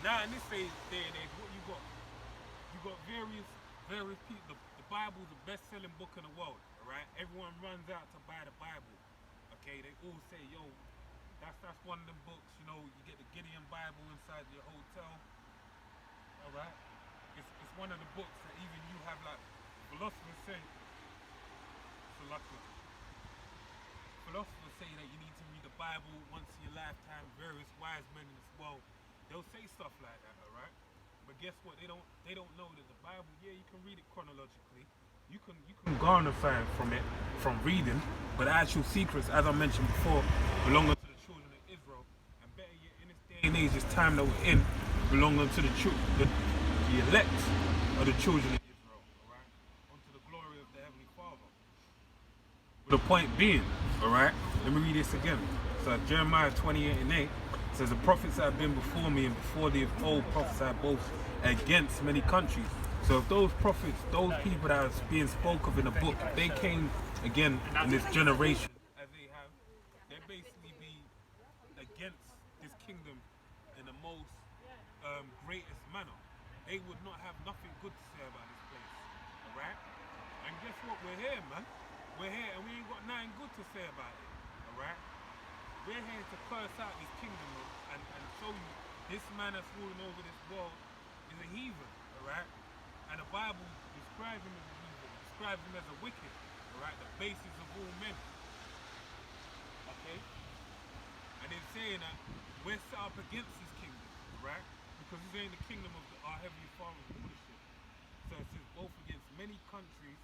now in this day and age, what you got various people. The Bible's the best-selling book in the world. All right, everyone runs out to buy the Bible. Okay, they all say, yo, that's one of them books. You know, you get the Gideon Bible inside your hotel. All right, it's one of the books that even you have like philosophers say. Philosophers say that you need to read the Bible once in your lifetime. Various wise men in this world, they'll say stuff like that, all right? But guess what? They don't know that the Bible. Yeah, you can read it chronologically. You can garner from it from reading, but the actual secrets, as I mentioned before, belong unto the children of Israel. And better yet, in this day and age, this time that we're in, belong unto the elect of the children of Israel, all right? Unto the glory of the Heavenly Father. The point being, alright, let me read this again. So Jeremiah 28:8 says, the prophets that have been before me and before the old prophesied both against many countries. So if those prophets, those people that are being spoke of in the book, if they came again in this generation, as they have, they'd basically be against this kingdom in the most greatest manner. They would not have nothing good to say about this place, alright? And guess what? We're here, man. We're here and we ain't got nothing good to say about it, alright? We're here to curse out this kingdom and show you this man that's ruling over this world is a heathen, alright? And the Bible describes him as a heathen, describes him as a wicked, alright? The basis of all men, okay? And it's saying that we're set up against this kingdom, alright? Because this ain't the kingdom of our Heavenly Father's rulership. So it says both against many countries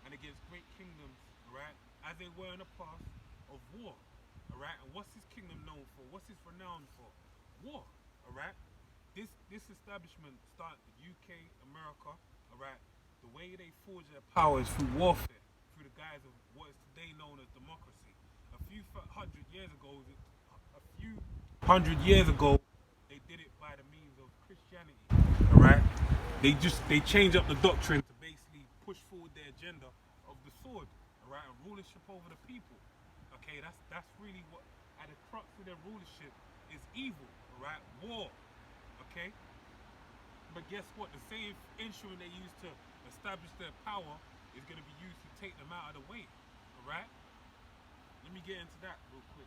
and against great kingdoms, right, as they were in the past, of war, alright? And what's his kingdom known for? What's his renowned for? War, alright? This establishment started the UK, America, alright? The way they forge their power is through warfare, through the guise of what is today known as democracy. A few hundred years ago, they did it by the means of Christianity, alright? They changed up the doctrine to basically push forward their agenda of the sword, alright, and rulership over the people. Okay, that's really what at the crux of their rulership is evil, alright? War. Okay? But guess what? The same instrument they used to establish their power is gonna be used to take them out of the way. Alright? Let me get into that real quick.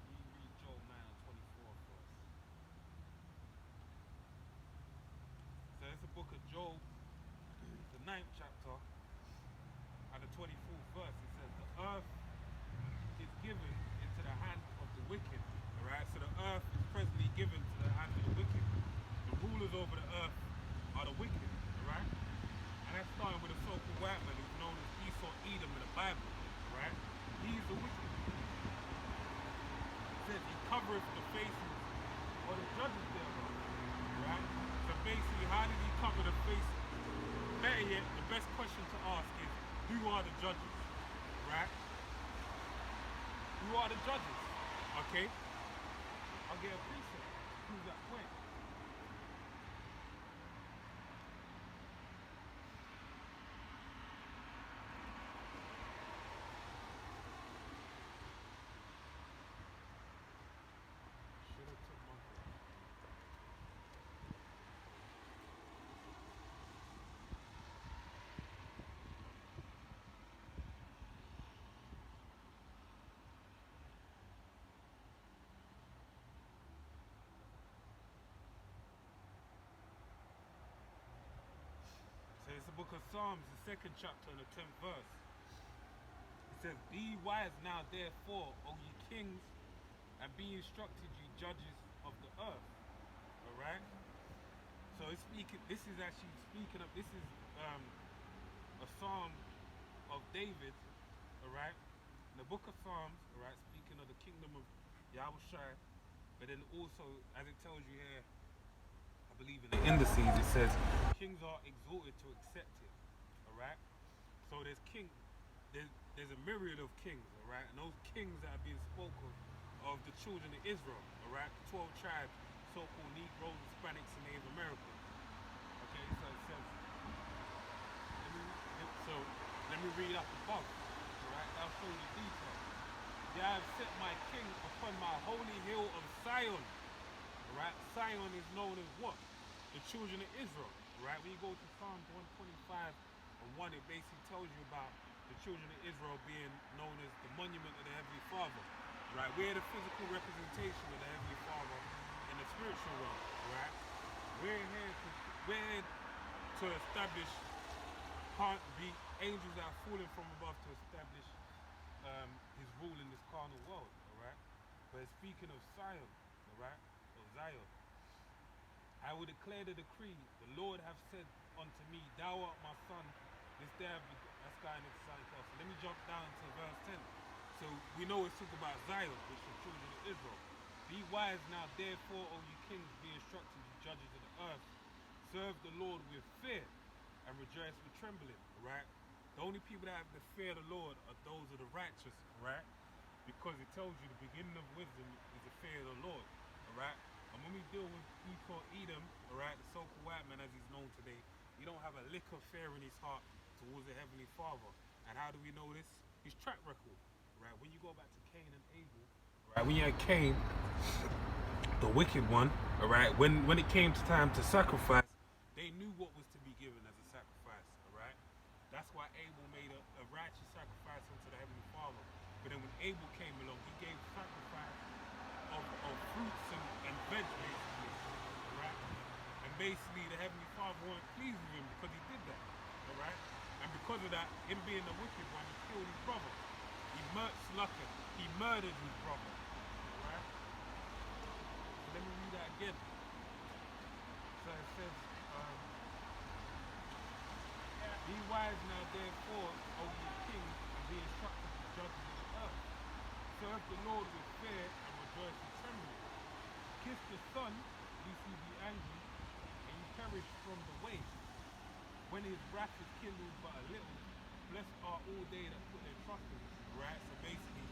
Let me read Joel 9:24 first. So it's the book of Joel, the 9th chapter, and the 24th verse. It says, the earth is given into the hand of the wicked. Alright, so the earth is presently given to the hand of the wicked. The rulers over the earth are the wicked, alright? And that's starting with a so-called white man who's known as Esau Edom in the Bible, alright? He's the wicked. It says he covereth the faces of the judges thereof, right? So basically, how did he cover the faces? Better yet, the best question to ask is, who are the judges, right? Who are the judges, okay? I'll get a precept to prove that point. Should have took my book. So it's the book of Psalms, the 2nd chapter and the 10th verse. It says, be wise now therefore, O ye kings, and be instructed ye judges of the earth. Alright? So it's speaking, this is actually speaking of, this is a psalm of David, alright? In the book of Psalms, alright, speaking of the kingdom of Yahushua, but then also, as it tells you here, I believe in the indices, it says, kings are exhorted to accept it, alright? So there's there's a myriad of kings, alright? And those kings that are being spoken of the children of Israel, alright? 12 tribes, so-called Negroes, Hispanics, and Native Americans. Okay, so it says, let me read up above, alright? I'll show you the details. I have set my king upon my holy hill of Zion. Right? Zion is known as what? The children of Israel. Right? When you go to Psalms 125 and 1, it basically tells you about the children of Israel being known as the monument of the Heavenly Father. Right? We're the physical representation of the Heavenly Father in the spiritual realm. Right? We're here to establish, can't be angels that are falling from above to establish his rule in this carnal world, alright? But speaking of Zion, alright, or Zion, I will declare the decree, the Lord hath said unto me, thou art my son, this day I've that's going into something else. So let me jump down to verse 10. So we know it's talking about Zion, which is the children of Israel. Be wise now, therefore, O you kings, be instructed, you judges of the earth. Serve the Lord with fear and rejoice with trembling, right? The only people that have the fear of the Lord are those of the righteous, right? Because it tells you the beginning of wisdom is the fear of the Lord, alright? And when we deal with Esau Edom, alright, the so-called white man as he's known today, he don't have a lick of fear in his heart towards the Heavenly Father. And how do we know this? His track record, right? When you go back to Cain and Abel, right? When you had Cain, the wicked one, alright, when it came to time to sacrifice, they knew what was to be given as a sacrifice, alright? That's why Abel made a righteous sacrifice unto the Heavenly Father. But then when Abel came along, he gave sacrifice of fruits and veg, basically, alright? And basically the Heavenly Father weren't pleased with him because he did that, alright? And because of that, him being the wicked one, he killed his brother. He murdered his brother, alright? Let me read that again. So it says, be wise now therefore, O ye kings, and be instructed to judges of the earth. Serve the Lord with fear and rejoice with trembling. Kiss the Son, lest he be angry, and you perish from the way. When his wrath is kindled but a little, blessed are all they that put their trust in him. Right? So basically,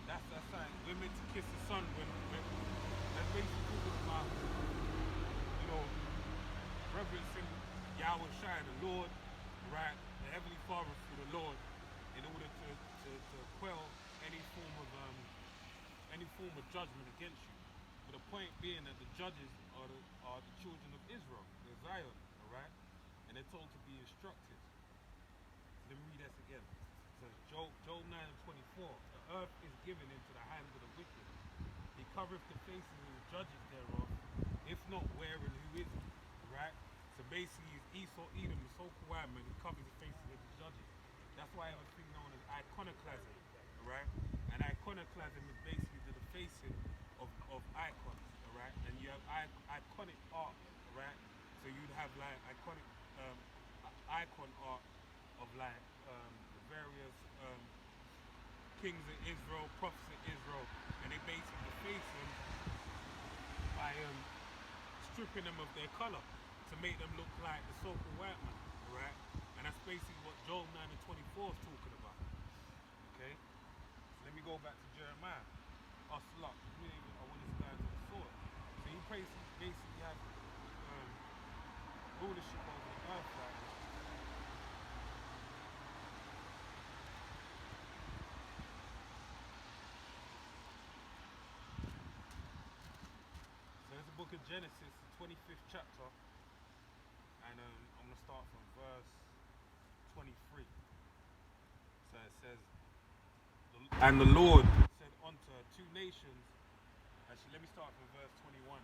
that's that sign. We're meant to kiss the Son when that's basically talking about, you know, reverencing Yahweh Shai, the Lord, right? The Heavenly Father through the Lord, in order to quell any form of judgment against you. But the point being that the judges are the children of Israel, the Zion, alright? And they're told to be instructed. Let me read that again. So Job 9 and 24. The earth is given into the hands of the wicked. He covereth the faces of the judges thereof. If not, where and who is he? Right? So basically, it's Esau Edom, the so-called white man, who covers the faces of the judges. That's why I have a thing known as iconoclasm. Right? And iconoclasm is basically the defacing of icons. Alright? And you have iconic art. Right? So you'd have like iconic icon art of like the various kings of Israel, prophets of Israel, and they basically deface them by stripping them of their color to make them look like the so-called white man, right? And that's basically what Job 9 and 24 is talking about. Okay? So let me go back to Jeremiah. Slot. I want this guy to the sword. So he basically has rulership over the earth right now. So it's the book of Genesis, the 25th chapter, and I'm going to start from verse 23. So it says, and the Lord said unto two nations, actually let me start from verse 21.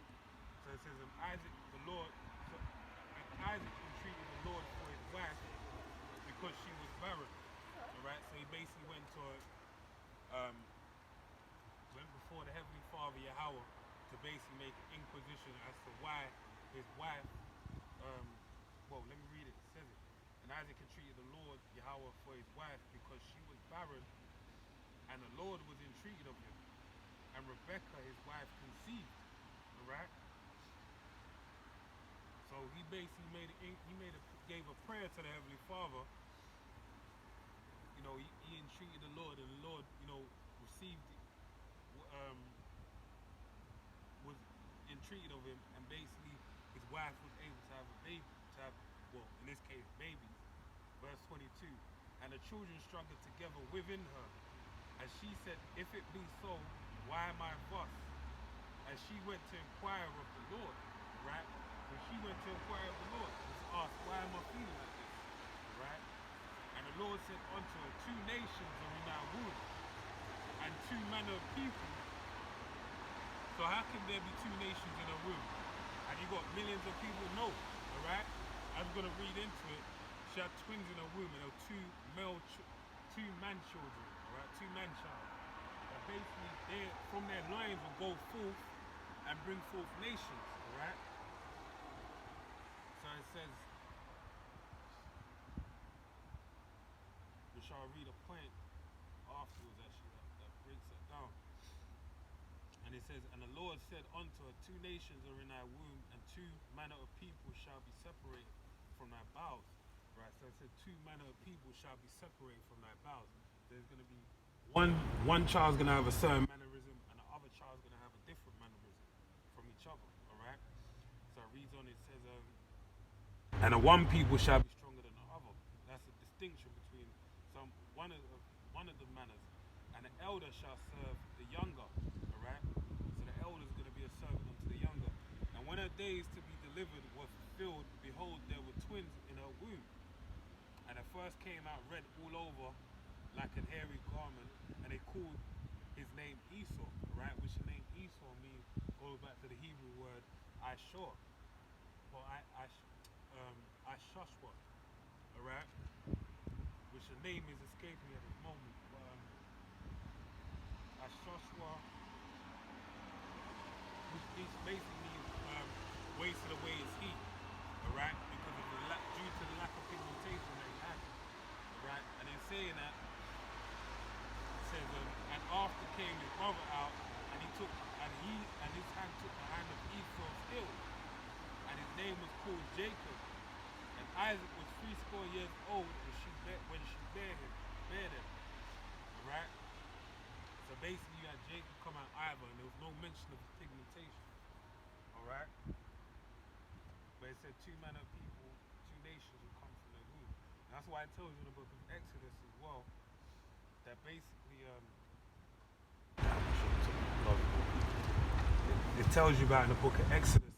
So it says, and Isaac entreated the Lord for his wife because she was barren. Alright, so he basically went before the Heavenly Father Yahweh to basically make an inquisition as to why his wife, well, let me read it. It says it. And Isaac entreated the Lord Yahweh for his wife because she was barren, and the Lord was entreated of him. And Rebekah, his wife, conceived. Alright? So he basically gave a prayer to the Heavenly Father. You know, he entreated the Lord, and the Lord, you know, received was entreated of him, and basically his wife was able to have a baby, well, in this case, babies. Verse 22. And the children struggled together within her, And she said, If it be so, why am I thus? And she went to inquire of the Lord, right? When she went to inquire of the Lord, was asked, Why am I feeling like this? Right? And the Lord said unto her, Two nations are in thy womb, and two manner of people. So how can there be two nations in a womb? And you got millions of people? No, alright? I was gonna read into it. She had twins in her womb, and there were two man children, alright? Two man child. And basically, they from their loins will go forth and bring forth nations, alright? So it says, which I'll read a point afterwards actually that breaks it down. And it says, And the Lord said unto her, Two nations are in thy womb, and two manner of people shall be separated from thy bowels. Right, so it said two manner of people shall be separated from thy bowels. There's going to be one child's going to have a certain mannerism, and the other child's going to have a different mannerism from each other. All right. So it reads on. It says, and the one people shall be stronger than the other. That's a distinction between one of the manners, and the elder shall serve the younger. All right. So the elder is going to be a servant unto the younger. And when her days to be delivered were fulfilled, behold, there were twins in her womb. And the first came out red all over like an hairy garment, and they called his name Esau, right? Which the name Esau means, goes back to the Hebrew word Ishur, or Ishushwa, alright? Which the name is escaping me at this moment. Ishushwa, which basically means wasted away his heat, alright? Because of due to the lack of pigmentation that he had. Right, and in saying that, it says, and after came his brother out, and his hand took the hand of Esau's heel, and his name was called Jacob. And Isaac was 80 years old when she bare them. Alright? So basically you had Jacob come out either, and there was no mention of pigmentation. Alright? But it said two manner of people, two nations will come from their womb. And that's why it tells you in the book of Exodus as well, that basically it tells you about in the book of Exodus